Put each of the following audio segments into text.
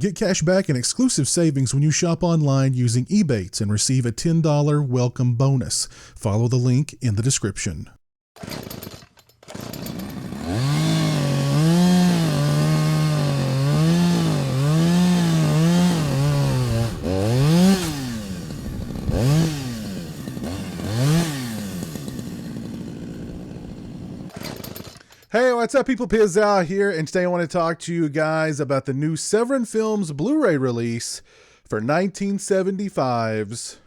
Get cash back and exclusive savings when you shop online using Ebates and receive a $10 welcome bonus. Follow the link in the description. Hey, what's up, people? Pizzao here, and today I want to talk to you guys about the new Severin Films Blu-ray release for 1975's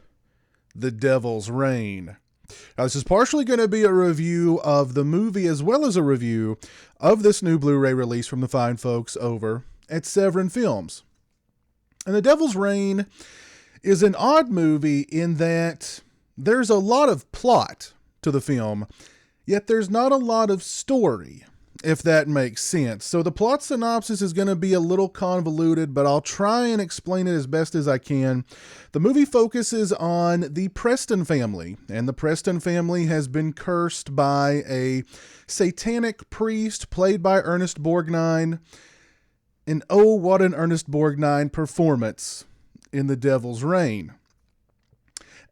The Devil's Reign. Now, this is partially going to be a review of the movie as well as a review of this new Blu-ray release from the fine folks over at Severin Films. And The Devil's Reign is an odd movie in that there's a lot of plot to the film, yet there's not a lot of story, if that makes sense. So the plot synopsis is going to be a little convoluted, but I'll try and explain it as best as I can. The movie focuses on the Preston family, and the Preston family has been cursed by a satanic priest played by Ernest Borgnine. And oh, what an Ernest Borgnine performance in The Devil's Reign.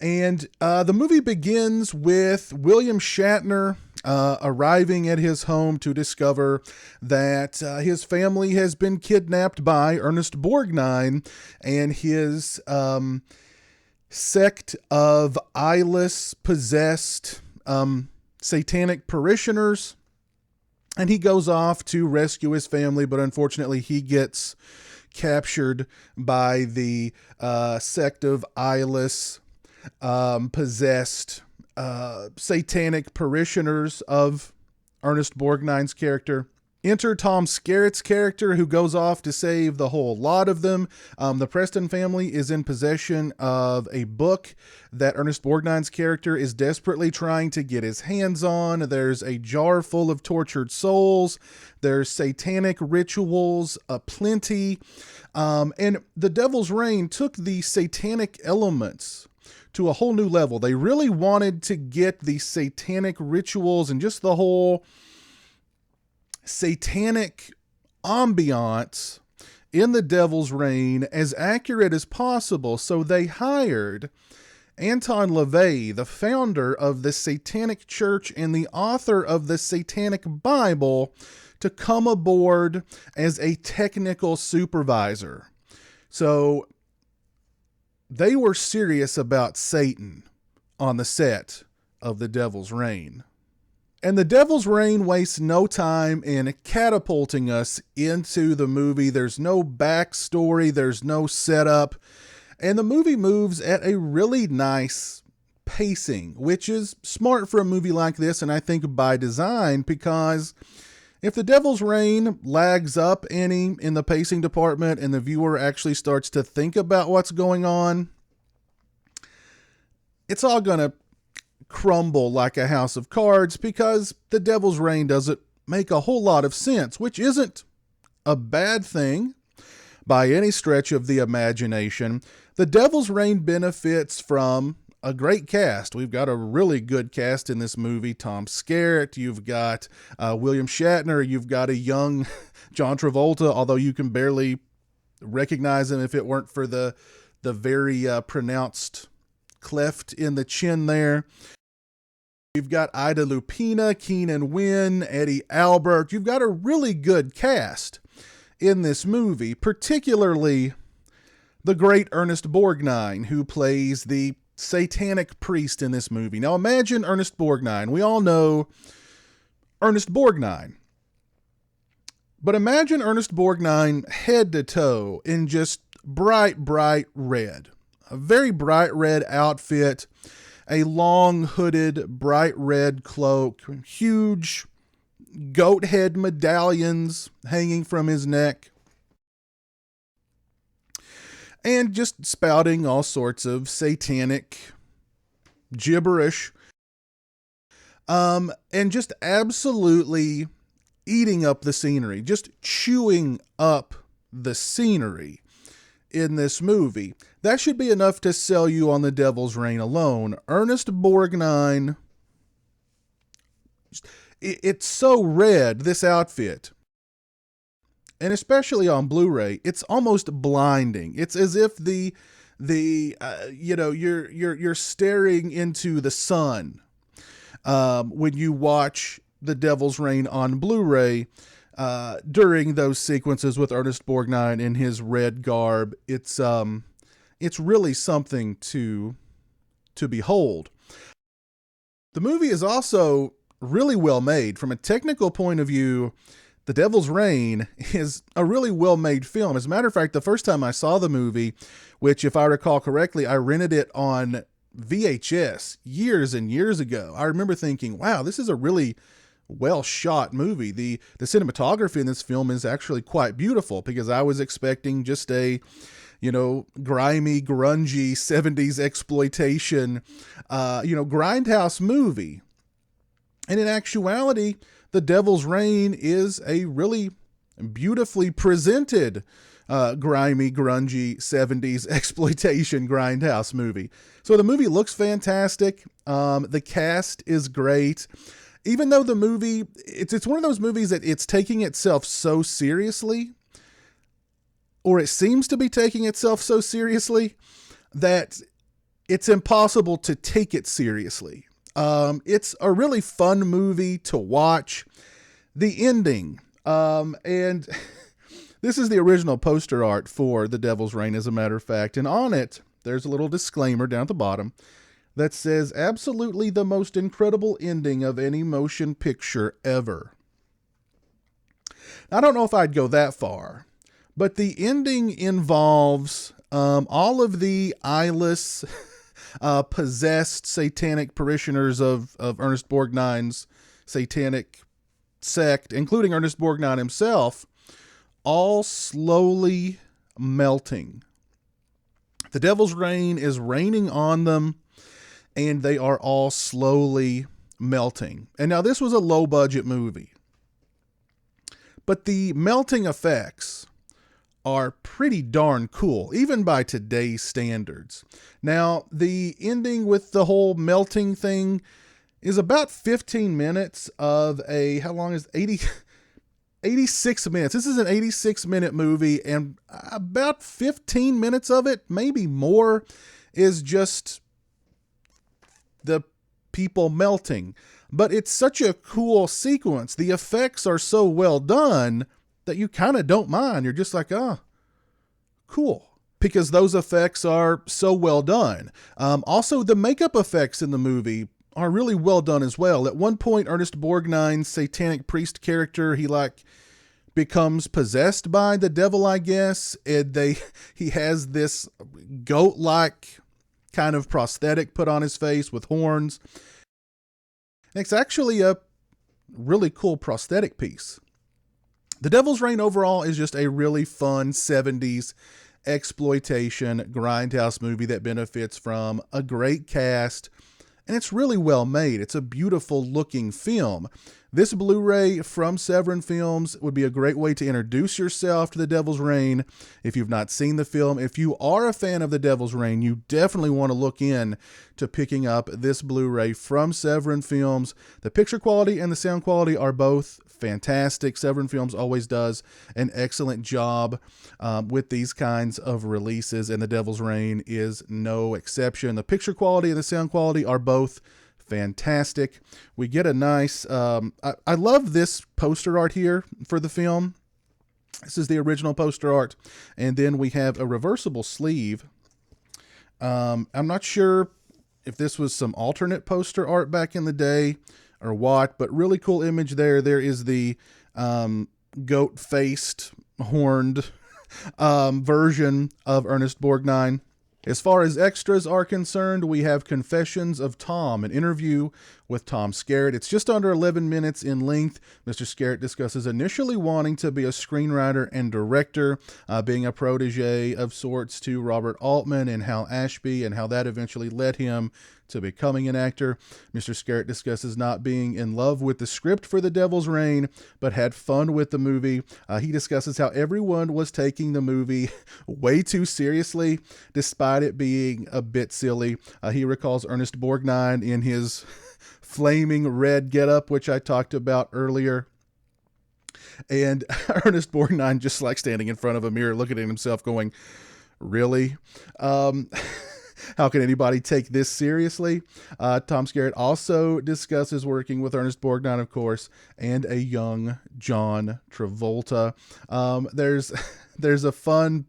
And the movie begins with William Shatner arriving at his home to discover that his family has been kidnapped by Ernest Borgnine and his sect of eyeless, possessed satanic parishioners. And he goes off to rescue his family, but unfortunately he gets captured by the sect of eyeless, possessed satanic parishioners of Ernest Borgnine's character. Enter Tom Skerritt's character, who goes off to save the whole lot of them. The Preston family is in possession of a book that Ernest Borgnine's character is desperately trying to get his hands on. There's a jar full of tortured souls. There's satanic rituals aplenty. And The Devil's Reign took the satanic elements to a whole new level. They really wanted to get the satanic rituals and just the whole satanic ambiance in The Devil's Reign as accurate as possible. So they hired Anton LaVey, the founder of the Satanic Church and the author of the Satanic Bible, to come aboard as a technical supervisor. So they were serious about Satan on the set of The Devil's Reign. And The Devil's Reign wastes no time in catapulting us into the movie. There's no backstory, there's no setup, and the movie moves at a really nice pacing, which is smart for a movie like this, and I think by design, because if The Devil's Reign lags up any in the pacing department and the viewer actually starts to think about what's going on, it's all going to crumble like a house of cards, because The Devil's Reign doesn't make a whole lot of sense, which isn't a bad thing by any stretch of the imagination. The Devil's Reign benefits from a great cast. We've got a really good cast in this movie. Tom Skerritt, you've got William Shatner, you've got a young John Travolta, although you can barely recognize him if it weren't for the very pronounced cleft in the chin there. You've got Ida Lupina, Keenan Wynn, Eddie Albert. You've got a really good cast in this movie, particularly the great Ernest Borgnine, who plays the satanic priest in this movie. Now imagine Ernest Borgnine. We all know Ernest Borgnine. But imagine Ernest Borgnine head to toe in just bright, bright red. A very bright red outfit, a long hooded bright red cloak, huge goat head medallions hanging from his neck, and just spouting all sorts of satanic gibberish, and just absolutely eating up the scenery, just chewing up the scenery in this movie. That should be enough to sell you on The Devil's Reign alone. Ernest Borgnine, it's so red, this outfit. and especially on Blu-ray, it's almost blinding. It's as if you're staring into the sun when you watch The Devil's Reign on Blu-ray during those sequences with Ernest Borgnine in his red garb. It's really something to behold. The movie is also really well made. From a technical point of view, The Devil's Reign is a really well made film. As a matter of fact, the first time I saw the movie, which if I recall correctly, I rented it on VHS years and years ago, I remember thinking, wow, this is a really well shot movie. The cinematography in this film is actually quite beautiful, because I was expecting just a grimy, grungy 70s exploitation, grindhouse movie. And in actuality, The Devil's Reign is a really beautifully presented, grimy, grungy 70s exploitation grindhouse movie. So the movie looks fantastic. The cast is great. Even though the movie, it's one of those movies that it's taking itself so seriously, or it seems to be taking itself so seriously, that it's impossible to take it seriously. It's a really fun movie to watch. The ending, and this is the original poster art for The Devil's Reign, as a matter of fact, and on it, there's a little disclaimer down at the bottom that says, absolutely the most incredible ending of any motion picture ever. I don't know if I'd go that far, but the ending involves all of the eyeless, possessed satanic parishioners of Ernest Borgnine's satanic sect, including Ernest Borgnine himself, all slowly melting. The Devil's Reign is raining on them, and they are all slowly melting. And now this was a low budget movie, but the melting effects are pretty darn cool, even by today's standards. Now, the ending with the whole melting thing is about 15 minutes of how long is 86 minutes. This is an 86-minute movie, and about 15 minutes of it, maybe more, is just the people melting. But it's such a cool sequence. The effects are so well done that you kind of don't mind. You're just like, cool. Because those effects are so well done. Also, the makeup effects in the movie are really well done as well. At one point, Ernest Borgnine's satanic priest character, he becomes possessed by the devil, I guess. And he has this goat-like kind of prosthetic put on his face with horns. And it's actually a really cool prosthetic piece. The Devil's Reign overall is just a really fun 70s exploitation grindhouse movie that benefits from a great cast, and it's really well made. It's a beautiful looking film. This Blu-ray from Severin Films would be a great way to introduce yourself to The Devil's Reign if you've not seen the film. If you are a fan of The Devil's Reign, you definitely want to look in to picking up this Blu-ray from Severin Films. The picture quality and the sound quality are both fantastic. Severin Films always does an excellent job with these kinds of releases, and The Devil's Reign is no exception. The picture quality and the sound quality are both fantastic. We get a nice, I love this poster art here for the film. This is the original poster art. And then we have a reversible sleeve. I'm not sure if this was some alternate poster art back in the day or what, but really cool image there. There is the goat-faced, horned version of Ernest Borgnine. As far as extras are concerned, we have Confessions of Tom, an interview with Tom Skerritt. It's just under 11 minutes in length. Mr. Skerritt discusses initially wanting to be a screenwriter and director, being a protege of sorts to Robert Altman and Hal Ashby, and how that eventually led him to becoming an actor. Mr. Skerritt discusses not being in love with the script for The Devil's Reign, but had fun with the movie. He discusses how everyone was taking the movie way too seriously, despite it being a bit silly. He recalls Ernest Borgnine in his flaming red getup, which I talked about earlier. And Ernest Borgnine just like standing in front of a mirror looking at himself going, really? How can anybody take this seriously? Tom Skerritt also discusses working with Ernest Borgnine, of course, and a young John Travolta. There's a fun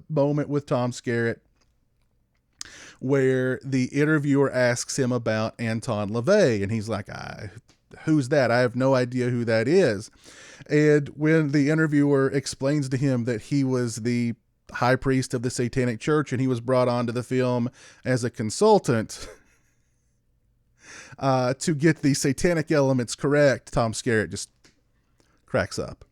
moment with Tom Skerritt where the interviewer asks him about Anton LaVey, and he's like, who's that? I have no idea who that is. And when the interviewer explains to him that he was the high priest of the Satanic Church and he was brought onto the film as a consultant to get the satanic elements correct, Tom Skerritt just cracks up.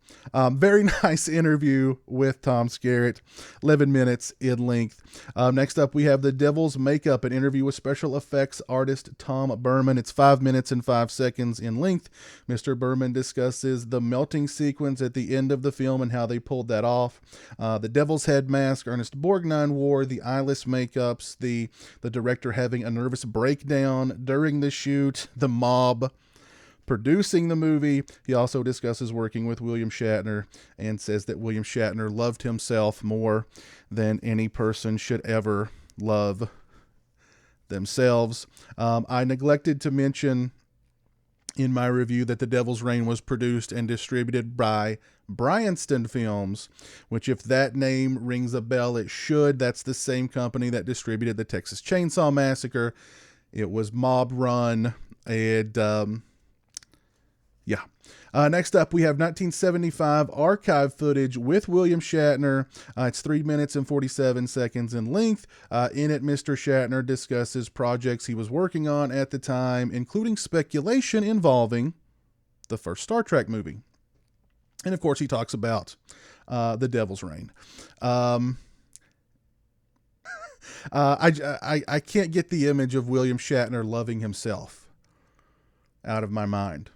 Very nice interview with Tom Skerritt, 11 minutes in length. Next up, we have The Devil's Makeup, an interview with special effects artist Tom Berman. It's 5 minutes and 5 seconds in length. Mr. Berman discusses the melting sequence at the end of the film and how they pulled that off. The devil's head mask Ernest Borgnine wore, the eyeless makeups, the director having a nervous breakdown during the shoot, the mob producing the movie. He also discusses working with William Shatner and says that William Shatner loved himself more than any person should ever love themselves. I neglected to mention in my review that The Devil's Reign was produced and distributed by Bryanston Films, which, if that name rings a bell, it should. That's the same company that distributed the Texas Chainsaw Massacre. It was mob run, and yeah. Next up, we have 1975 archive footage with William Shatner. It's 3 minutes and 47 seconds in length. In it, Mr. Shatner discusses projects he was working on at the time, including speculation involving the first Star Trek movie. And of course, he talks about The Devil's Reign. I can't get the image of William Shatner loving himself out of my mind.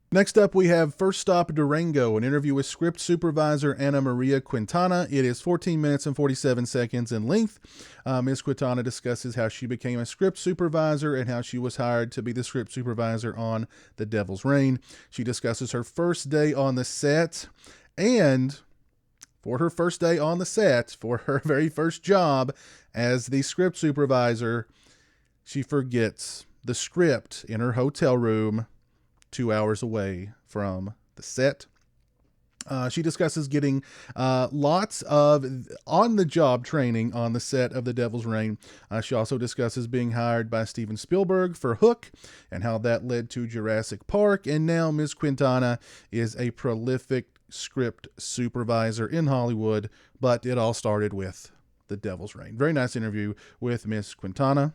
Next up, we have First Stop Durango, an interview with script supervisor Ana Maria Quintana. It is 14 minutes and 47 seconds in length. Ms. Quintana discusses how she became a script supervisor and how she was hired to be the script supervisor on The Devil's Reign. She discusses her first day on the set, and for her first day on the set, for her very first job as the script supervisor, she forgets the script in her hotel room 2 hours away from the set. She discusses getting lots of on-the-job training on the set of The Devil's Reign. She also discusses being hired by Steven Spielberg for Hook and how that led to Jurassic Park. And now Ms. Quintana is a prolific script supervisor in Hollywood, but it all started with The Devil's Reign. Very nice interview with Ms. Quintana.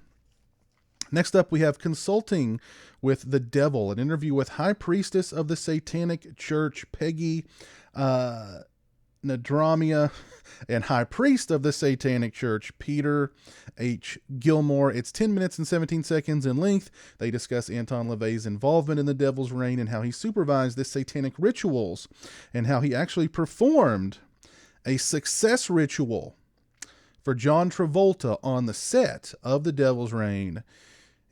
Next up, we have Consulting with the Devil, an interview with High Priestess of the Satanic Church, Peggy Nadramia, and High Priest of the Satanic Church, Peter H. Gilmore. It's 10 minutes and 17 seconds in length. They discuss Anton LaVey's involvement in the Devil's Reign and how he supervised the satanic rituals and how he actually performed a success ritual for John Travolta on the set of the Devil's Reign.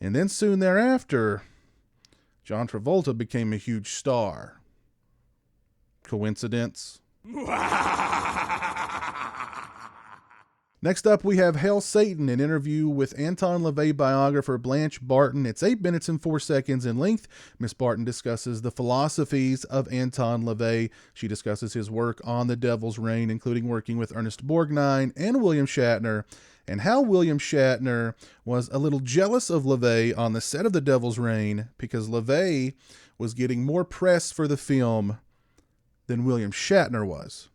And then soon thereafter, John Travolta became a huge star. Coincidence? Next up, we have Hail Satan, an interview with Anton LaVey biographer Blanche Barton. It's 8 minutes and 4 seconds in length. Miss Barton discusses the philosophies of Anton LaVey. She discusses his work on The Devil's Reign, including working with Ernest Borgnine and William Shatner, and how William Shatner was a little jealous of LaVey on the set of The Devil's Reign because LaVey was getting more press for the film than William Shatner was.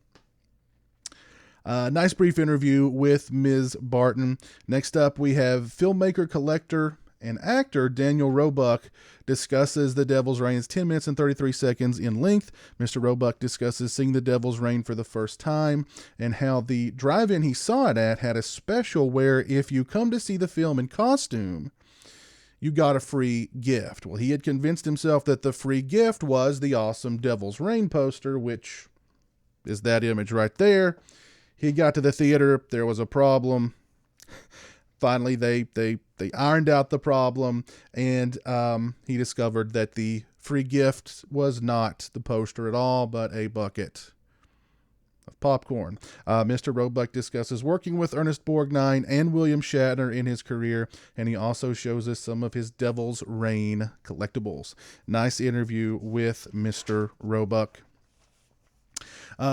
Nice brief interview with Ms. Barton. Next up, we have filmmaker, collector, and actor Daniel Roebuck discusses The Devil's Reign. It's 10 minutes and 33 seconds in length. Mr. Roebuck discusses seeing The Devil's Reign for the first time and how the drive-in he saw it at had a special where if you come to see the film in costume, you got a free gift. Well, he had convinced himself that the free gift was the awesome Devil's Reign poster, which is that image right there. He got to the theater. There was a problem. finally they ironed out the problem, and he discovered that the free gift was not the poster at all, but a bucket of popcorn. Mr. Roebuck discusses working with Ernest Borgnine and William Shatner in his career, and he also shows us some of his Devil's Reign collectibles. Nice interview with Mr. Roebuck.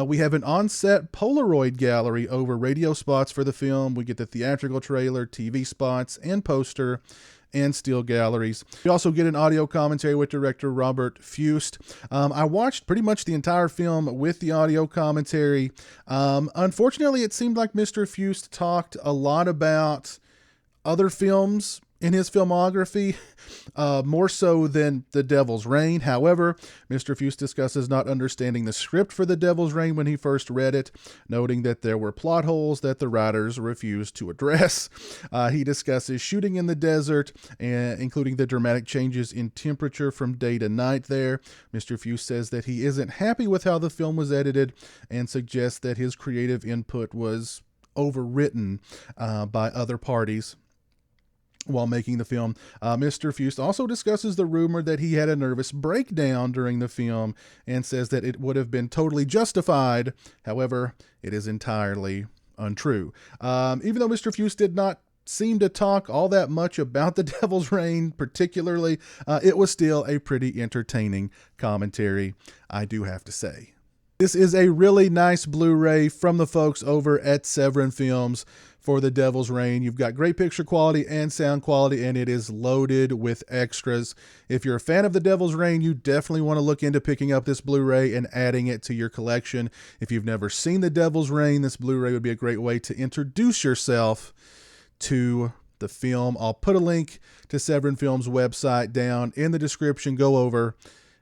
We have an on-set Polaroid gallery over radio spots for the film. We get the theatrical trailer, TV spots, and poster, and still galleries. We also get an audio commentary with director Robert Fust. I watched pretty much the entire film with the audio commentary. Unfortunately, it seemed like Mr. Fust talked a lot about other films in his filmography, more so than The Devil's Reign. However, Mr. Fust discusses not understanding the script for The Devil's Reign when he first read it, noting that there were plot holes that the writers refused to address. He discusses shooting in the desert, including the dramatic changes in temperature from day to night there. Mr. Fust says that he isn't happy with how the film was edited and suggests that his creative input was overwritten by other parties while making the film. Mr. Fust also discusses the rumor that he had a nervous breakdown during the film and says that it would have been totally justified. However, it is entirely untrue. Even though Mr. Fust did not seem to talk all that much about The Devil's Reign particularly, it was still a pretty entertaining commentary, I do have to say. This is a really nice Blu-ray from the folks over at Severin Films for The Devil's Reign. You've got great picture quality and sound quality, and it is loaded with extras. If you're a fan of The Devil's Reign, you definitely want to look into picking up this Blu-ray and adding it to your collection. If you've never seen The Devil's Reign, this Blu-ray would be a great way to introduce yourself to the film. I'll put a link to Severin Films' website down in the description. Go over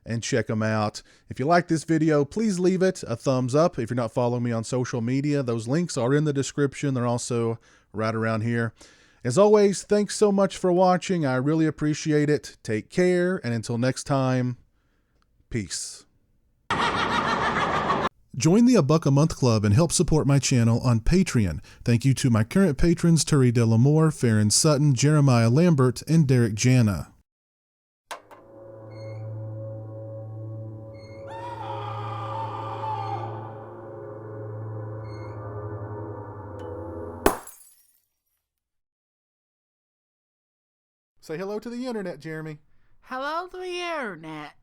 and check them out. If you like this video, please leave it a thumbs up. If you're not following me on social media, those links are in the description. They're also right around here. As always, thanks so much for watching. I really appreciate it. Take care, and until next time, peace. Join the $1 a Month Club and help support my channel on Patreon. Thank you to my current patrons, Turi Delamore, Farron Sutton, Jeremiah Lambert, and Derek Jana. Say hello to the internet, Jeremy. Hello to the internet.